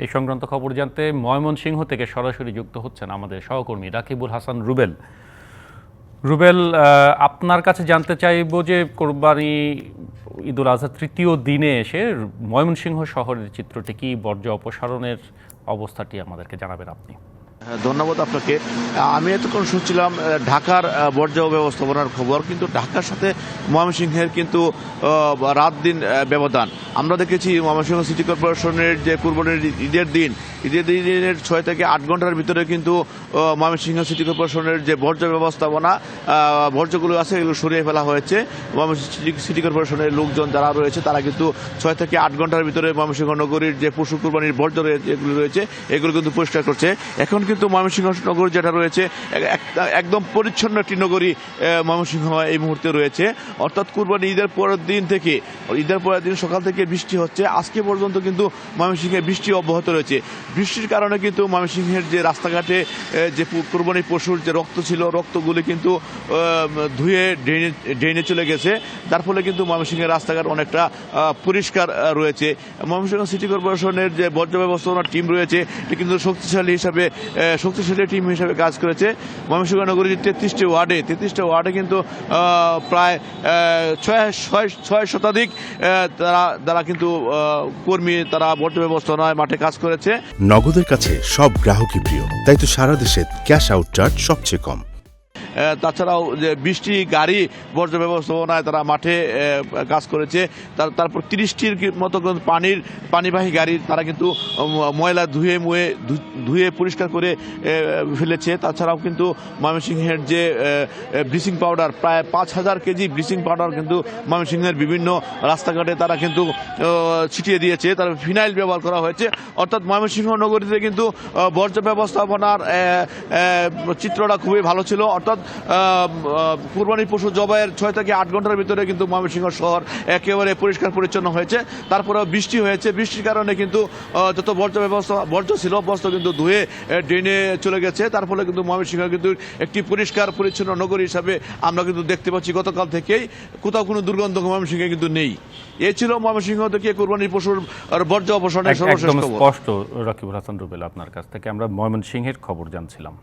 এই সংক্রান্ত খবর জানতে ময়মনসিংহ থেকে সরাসরি যুক্ত হচ্ছেন আমাদের সহকর্মী রাকিবুল হাসান রুবেল। রুবেল, আপনার কাছে জানতে চাইব যে কোরবানি ঈদুল আজহা তৃতীয় দিনে এসে ময়মনসিংহ শহরের চিত্রটি কি, বর্জ্য অপসারণের অবস্থাটি আমাদেরকে জানাবেন আপনি। ধন্যবাদ আপনাকে। আমি এতক্ষণ শুনছিলাম ঢাকার বর্জ্য ব্যবস্থাপনার খবর, কিন্তু ঢাকার সাথে ময়মনসিংহের কিন্তু রাত দিন ব্যবধান। আমরা দেখেছি ময়মনসিংহ সিটি কর্পোরেশনের যে কুরবানির ঈদের দিনের 6 থেকে 8 ঘন্টার ভিতরে কিন্তু ময়মনসিংহ সিটি কর্পোরেশনের যে বর্জ্য ব্যবস্থাপনা বর্জ্যগুলো আছে এগুলো সরিয়ে ফেলা হয়েছে। ময়মনসিংহ সিটি কর্পোরেশনের লোকজন যারা রয়েছে তারা কিন্তু 6 থেকে 8 ঘন্টার ভিতরে ময়মনসিংহ নগরীর যে পশু কুরবানির বর্জ্য রয়েছে এগুলো কিন্তু পরিষ্কার করছে। এখন কিন্তু ময়মনসিংহ নগর যেটা রয়েছে একদম পরিচ্ছন্ন একটি নগরী ময়মনসিংহ এই মুহূর্তে রয়েছে। অর্থাৎ কুরবানি ঈদের পরের দিন সকাল থেকে বৃষ্টি হচ্ছে, আজকে পর্যন্ত কিন্তু ময়মনসিংহে বৃষ্টি অব্যাহত রয়েছে। বৃষ্টির কারণে কিন্তু ময়মনসিংহের যে রাস্তাঘাটে যে কুরবানি পশুর যে রক্ত ছিল রক্তগুলি কিন্তু ধুয়ে ড্রেনে চলে গেছে, যার ফলে কিন্তু ময়মনসিংহের রাস্তাঘাট অনেকটা পরিষ্কার রয়েছে। ময়মনসিংহ সিটি কর্পোরেশনের যে বর্জ্য ব্যবস্থাপনার টিম রয়েছে এটি কিন্তু শক্তিশালী টিম হিসেবে কাজ করেছে। ময়মনসিংহ নগরীর 33টি ওয়ার্ডে কিন্তু প্রায় 6 শতাধিক তারা কিন্তু কর্মী তারা বর্জ্য ব্যবস্থাপনায় মাঠে কাজ করেছে। নগদের কাছে সব গ্রাহকই প্রিয়, তাই তো সারা দেশে ক্যাশ আউট চার্জ সবচেয়ে কম। তাছাড়াও যে বৃষ্টি গাড়ি বর্জ্য ব্যবস্থাপনায় তারা মাঠে কাজ করেছে। তারপর 30টির মতো পানিবাহী গাড়ি তারা কিন্তু ময়লা ধুয়ে পরিষ্কার করে ফেলেছে। তাছাড়াও কিন্তু ময়মনসিংহের যে ব্লিচিং পাউডার, প্রায় 5000 কেজি ব্লিচিং পাউডার কিন্তু ময়মনসিংহের বিভিন্ন রাস্তাঘাটে তারা কিন্তু ছিটিয়ে দিয়েছে। তার ফিনাইল ব্যবহার করা হয়েছে। অর্থাৎ ময়মনসিংহ নগরীতে কিন্তু বর্জ্য ব্যবস্থাপনার চিত্রটা খুবই ভালো ছিল। অর্থাৎ কুরবানি পশু জবাইয়ের 6 থেকে 8 ঘন্টার ভিতরে কিন্তু ময়মনসিংহ শহর একেবারে পরিষ্কার পরিচ্ছন্ন হয়েছে। তারপরেও বৃষ্টি হয়েছে, বৃষ্টির কারণে কিন্তু যত বর্জ্য ছিল কিন্তু ধুয়ে ড্রেনে চলে গেছে। তার ফলে কিন্তু ময়মনসিংহ কিন্তু একটি পরিষ্কার পরিচ্ছন্ন নগরী হিসাবে আমরা কিন্তু দেখতে পাচ্ছি। গতকাল থেকেই কোথাও কোনো দুর্গন্ধ ময়মনসিংহে কিন্তু নেই। এই ছিল ময়মনসিংহ থেকে কুরবানির পশুর বর্জ্য অপসারণের সর্বশেষ খবর। স্পষ্ট রাকিবুল হাসান রুবেল, আপনার কাছ থেকে আমরা ময়মনসিংহের খবর জানছিলাম।